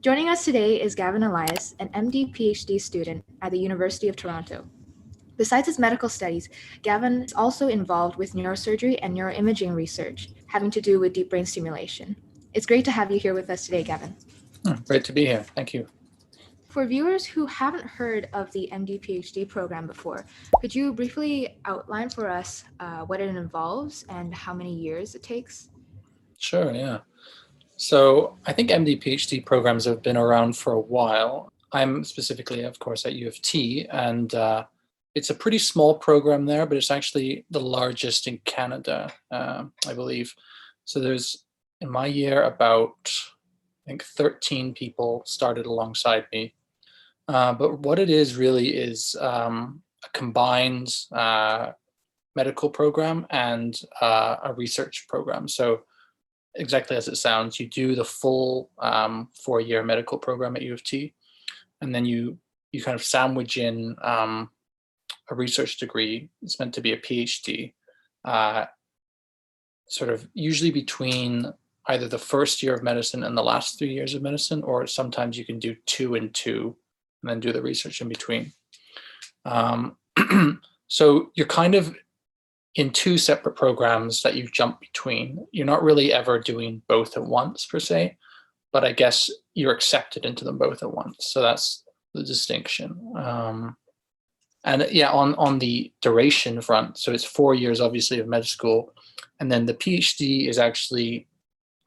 Joining us today is Gavin Elias, an MD-PhD student at the University of Toronto. Besides his medical studies, Gavin is also involved with neurosurgery and neuroimaging research having to do with deep brain stimulation. It's great to have you here with us today, Gavin. Great to be here. Thank you. For viewers who haven't heard of the MD-PhD program before, could you briefly outline for us what it involves and how many years it takes? Sure, yeah. So I think MD-PhD programs have been around for a while. I'm specifically, of course, at U of T, and it's a pretty small program there, but it's actually the largest in Canada, I believe. So there's, in my year, about, I think, 13 people started alongside me. But what it is really is a combined medical program and a research program. So exactly as it sounds, you do the full 4-year medical program at U of T, and then you kind of sandwich in a research degree. It's meant to be a PhD, sort of usually between either the first year of medicine and the last 3 years of medicine, or sometimes you can do 2 and 2 and then do the research in between. So you're kind of in 2 separate programs that you jump between. You're not really ever doing both at once per se, but I guess you're accepted into them both at once. So that's the distinction. And yeah, on the duration front, so it's 4 years obviously of med school, and then the PhD is actually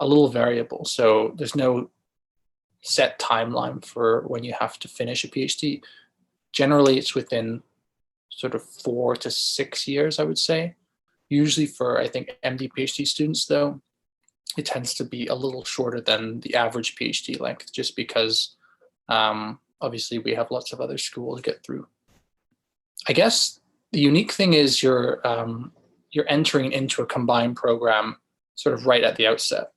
a little variable. So there's no set timeline for when you have to finish a PhD. Generally, it's within sort of 4 to 6 years, I would say. Usually for, I think, MD-PhD students, though, it tends to be a little shorter than the average PhD length, just because obviously we have lots of other school to get through. I guess the unique thing is you're entering into a combined program sort of right at the outset,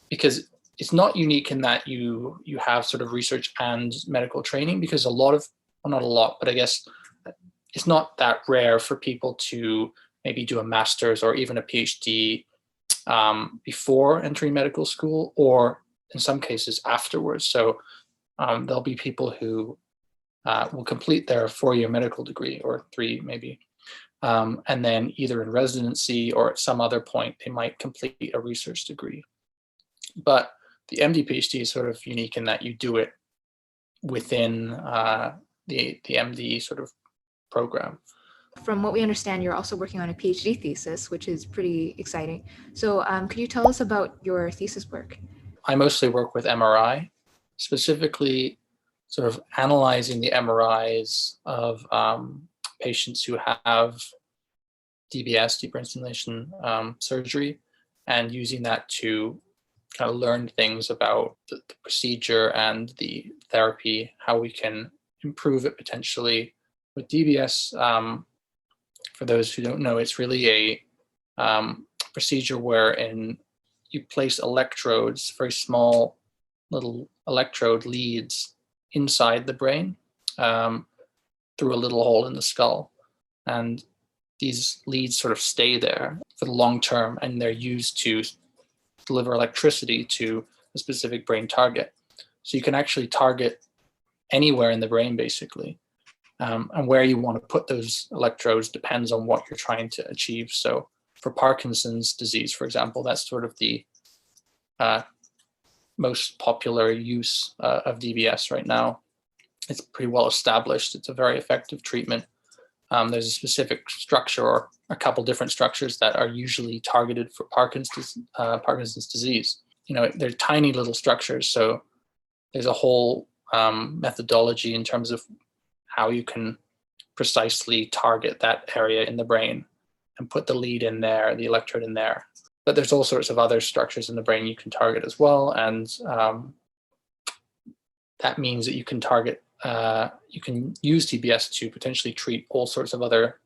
because it's not unique in that you have sort of research and medical training, because a lot of, well, not a lot, but I guess it's not that rare for people to maybe do a master's or even a PhD before entering medical school, or in some cases afterwards. So there'll be people who will complete their 4-year medical degree, or 3 maybe, and then either in residency or at some other point they might complete a research degree. But the MD-PhD is sort of unique in that you do it within the MD sort of program. From what we understand, you're also working on a PhD thesis, which is pretty exciting. So could you tell us about your thesis work? I mostly work with MRI, specifically sort of analyzing the MRIs of patients who have DBS, deep brain stimulation surgery, and using that to kind of learn things about the procedure and the therapy, how we can improve it potentially. With DBS, for those who don't know, it's really a procedure wherein you place electrodes, very small little electrode leads inside the brain through a little hole in the skull. And these leads sort of stay there for the long term, and they're used to deliver electricity to a specific brain target. So you can actually target anywhere in the brain, basically. And where you want to put those electrodes depends on what you're trying to achieve. So for Parkinson's disease, for example, that's sort of the most popular use of DBS right now. It's pretty well established. It's a very effective treatment. There's a specific structure, or a couple different structures, that are usually targeted for Parkinson's disease. You know, they're tiny little structures, so there's a whole methodology in terms of how you can precisely target that area in the brain and put the lead in there, the electrode in there. But there's all sorts of other structures in the brain you can target as well, and that means that you can target, you can use DBS to potentially treat all sorts of other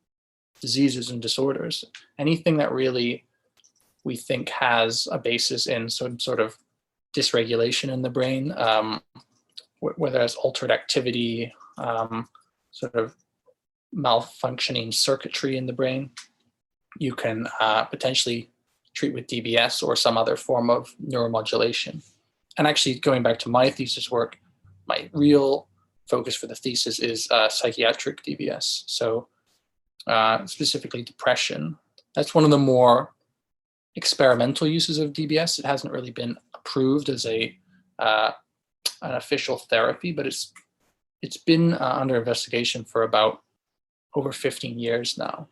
diseases and disorders. Anything that really we think has a basis in some sort of dysregulation in the brain, whether it's altered activity, sort of malfunctioning circuitry in the brain, you can potentially treat with DBS or some other form of neuromodulation. and actually going back to my thesis work, my real focus for the thesis is psychiatric DBS. So specifically depression. That's one of the more experimental uses of DBS. It hasn't really been approved as an official therapy, but it's been under investigation for about over 15 years now.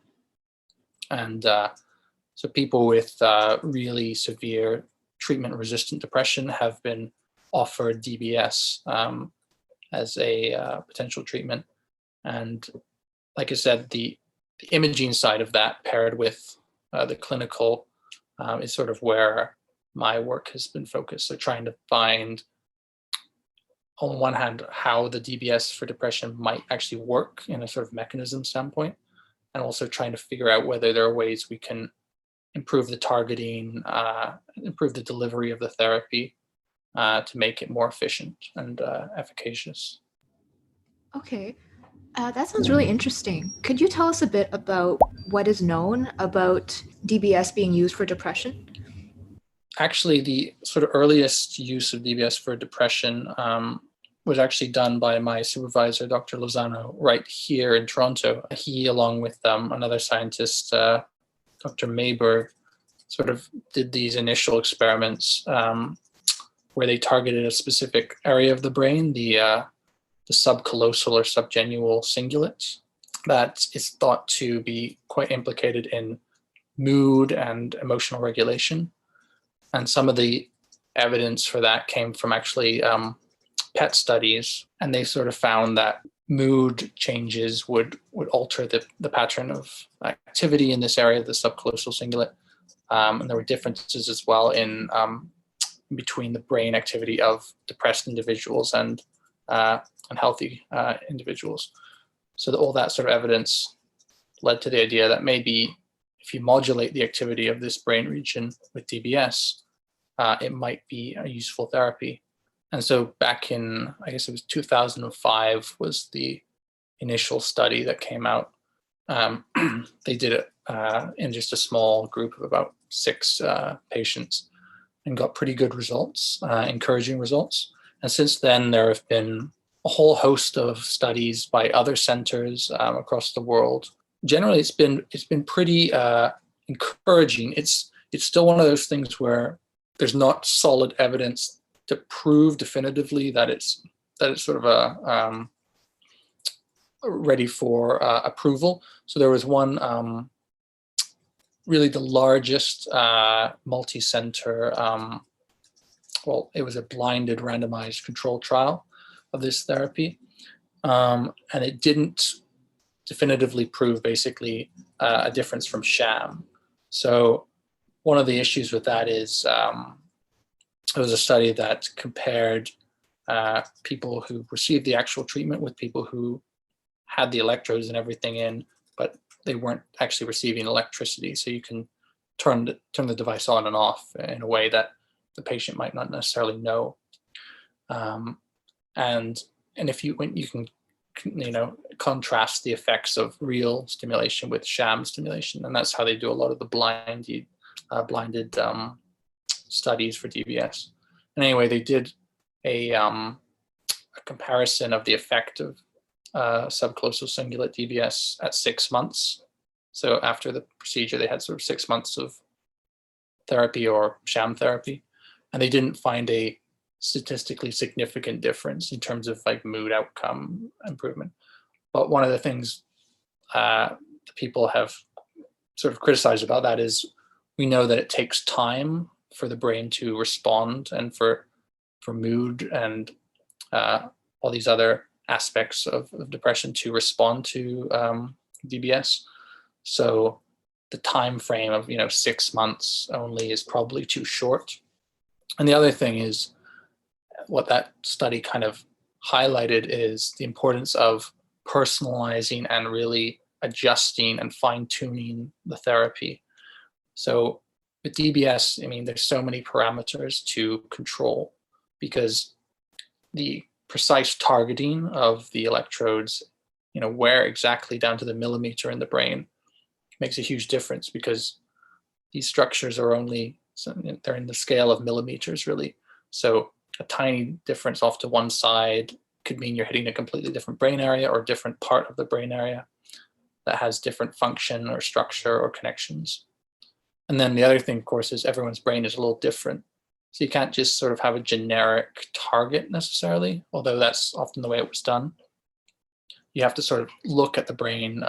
And so people with really severe treatment-resistant depression have been offered DBS as a potential treatment. And like I said, the imaging side of that paired with the clinical is sort of where my work has been focused. So trying to find, on one hand, how the DBS for depression might actually work in a sort of mechanism standpoint, and also trying to figure out whether there are ways we can improve the targeting, improve the delivery of the therapy to make it more efficient and efficacious. Okay, that sounds really interesting. Could you tell us a bit about what is known about DBS being used for depression? Actually, the sort of earliest use of DBS for depression was actually done by my supervisor, Dr. Lozano, right here in Toronto. He, along with another scientist, Dr. Mayberg, sort of did these initial experiments where they targeted a specific area of the brain, the subcallosal or subgenual cingulate, that is thought to be quite implicated in mood and emotional regulation. And some of the evidence for that came from actually PET studies, and they sort of found that mood changes would alter the pattern of activity in this area, the subcallosal cingulate. And there were differences as well in between the brain activity of depressed individuals and healthy individuals. So all that sort of evidence led to the idea that maybe if you modulate the activity of this brain region with DBS, it might be a useful therapy. And so back in, I guess it was 2005 was the initial study that came out. They did it in just a small group of about 6 patients and got pretty good results, encouraging results. And since then, there have been a whole host of studies by other centers across the world. Generally, it's been pretty encouraging. It's still one of those things where there's not solid evidence to prove definitively that it's sort of ready for approval. So there was one, really the largest multi-center, well, it was a blinded randomized control trial of this therapy. And it didn't definitively prove basically a difference from sham. So one of the issues with that is it was a study that compared people who received the actual treatment with people who had the electrodes and everything in, but they weren't actually receiving electricity. So you can turn the device on and off in a way that the patient might not necessarily know. And if you can contrast the effects of real stimulation with sham stimulation, and that's how they do a lot of the blinded studies for DBS. And anyway, they did a comparison of the effect of subcallosal cingulate DBS at 6 months. So after the procedure, they had sort of 6 months of therapy or sham therapy, and they didn't find a statistically significant difference in terms of like mood outcome improvement. But one of the things that people have sort of criticized about that is we know that it takes time for the brain to respond and for mood and all these other aspects of depression to respond to DBS. So the time frame of 6 months only is probably too short. And the other thing is what that study kind of highlighted is the importance of personalizing and really adjusting and fine-tuning the therapy. So with DBS, I mean, there's so many parameters to control because the precise targeting of the electrodes, where exactly down to the millimeter in the brain makes a huge difference because these structures are they're in the scale of millimeters really. So a tiny difference off to one side could mean you're hitting a completely different brain area or different part of the brain area that has different function or structure or connections. And then the other thing, of course, is everyone's brain is a little different. So you can't just sort of have a generic target necessarily, although that's often the way it was done. You have to sort of look at the brain,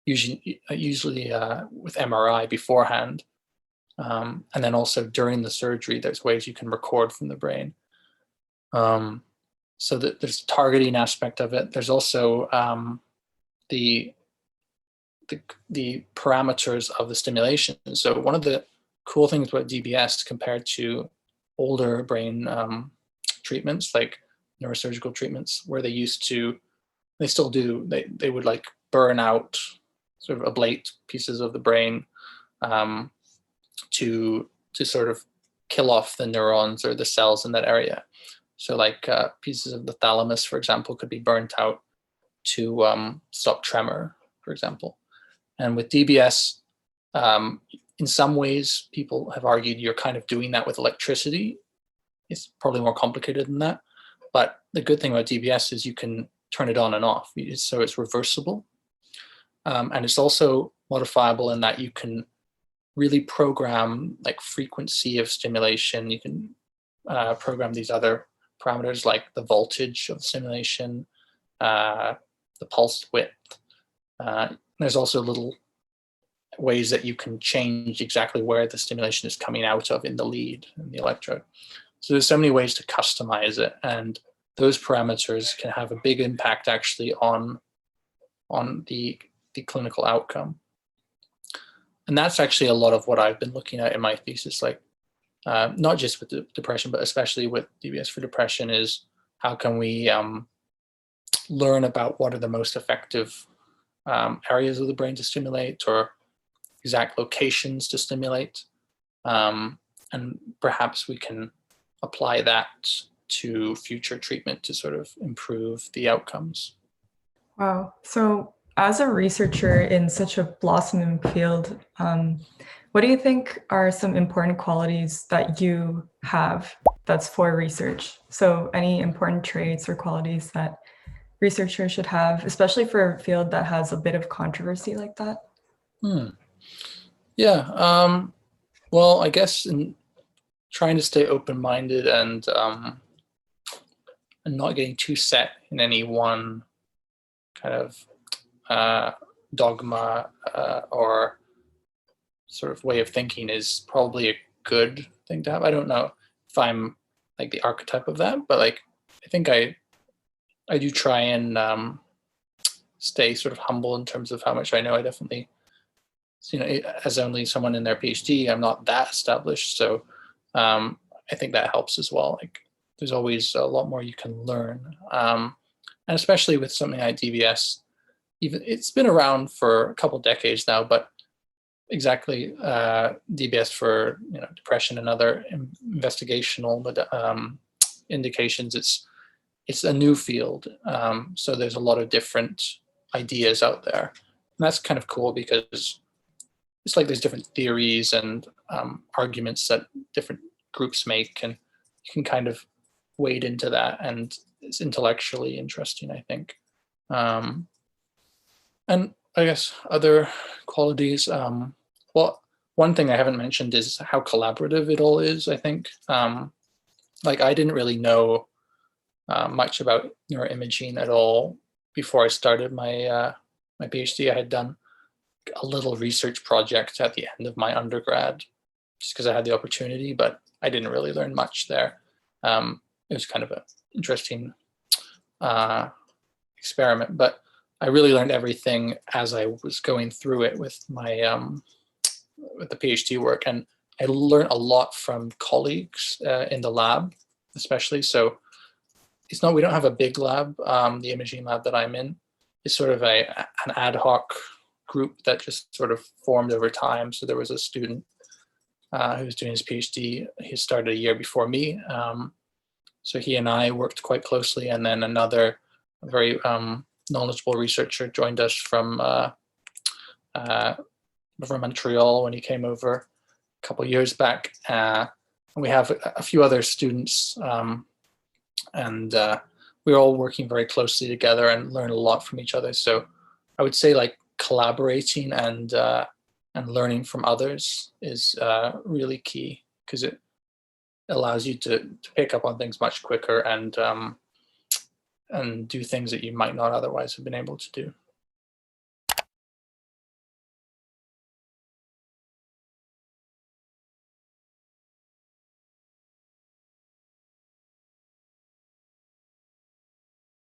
usually with MRI beforehand. And then also during the surgery, there's ways you can record from the brain. So that there's the targeting aspect of it. There's also the parameters of the stimulation. So one of the cool things about DBS compared to older brain treatments, like neurosurgical treatments, where they still do, they would like burn out, sort of ablate pieces of the brain to sort of kill off the neurons or the cells in that area. So like pieces of the thalamus, for example, could be burnt out to stop tremor, for example. And with DBS, in some ways, people have argued you're kind of doing that with electricity. It's probably more complicated than that. But the good thing about DBS is you can turn it on and off. So it's reversible. And it's also modifiable in that you can really program like frequency of stimulation. You can program these other parameters like the voltage of the stimulation, the pulse width. There's also little ways that you can change exactly where the stimulation is coming out of in the lead and the electrode. So there's so many ways to customize it, and those parameters can have a big impact actually on the clinical outcome. And that's actually a lot of what I've been looking at in my thesis, like not just with depression, but especially with DBS for depression, is how can we learn about what are the most effective areas of the brain to stimulate, or exact locations to stimulate, and perhaps we can apply that to future treatment to sort of improve the outcomes. Wow. So as a researcher in such a blossoming field, what do you think are some important qualities that you have that's for research? So any important traits or qualities that researchers should have, especially for a field that has a bit of controversy like that? Yeah. Well, I guess in trying to stay open-minded and not getting too set in any one kind of dogma or sort of way of thinking is probably a good thing to have. I don't know if I'm like the archetype of that, but like I think I do try and stay sort of humble in terms of how much I know. I definitely, as only someone in their PhD, I'm not that established. So I think that helps as well. Like there's always a lot more you can learn. And especially with something like DBS, even it's been around for a couple decades now, but exactly DBS for depression and other investigational indications, it's a new field. So there's a lot of different ideas out there. And that's kind of cool because it's like there's different theories and arguments that different groups make, and you can kind of wade into that, and it's intellectually interesting, I think. And I guess other qualities, well, one thing I haven't mentioned is how collaborative it all is, I think. Like I didn't really know much about neuroimaging at all before I started my PhD. I had done a little research project at the end of my undergrad just because I had the opportunity, but I didn't really learn much there. It was kind of an interesting experiment, but I really learned everything as I was going through it with my with the PhD work, and I learned a lot from colleagues in the lab, especially. So it's not, we don't have a big lab. The imaging lab that I'm in is sort of an ad hoc group that just sort of formed over time. So there was a student who was doing his PhD. He started a year before me. So he and I worked quite closely, and then another very knowledgeable researcher joined us from Montreal when he came over a couple of years back. And we have a few other students, and we're all working very closely together and learn a lot from each other. So I would say like collaborating and learning from others is really key, because it allows you to pick up on things much quicker and do things that you might not otherwise have been able to do.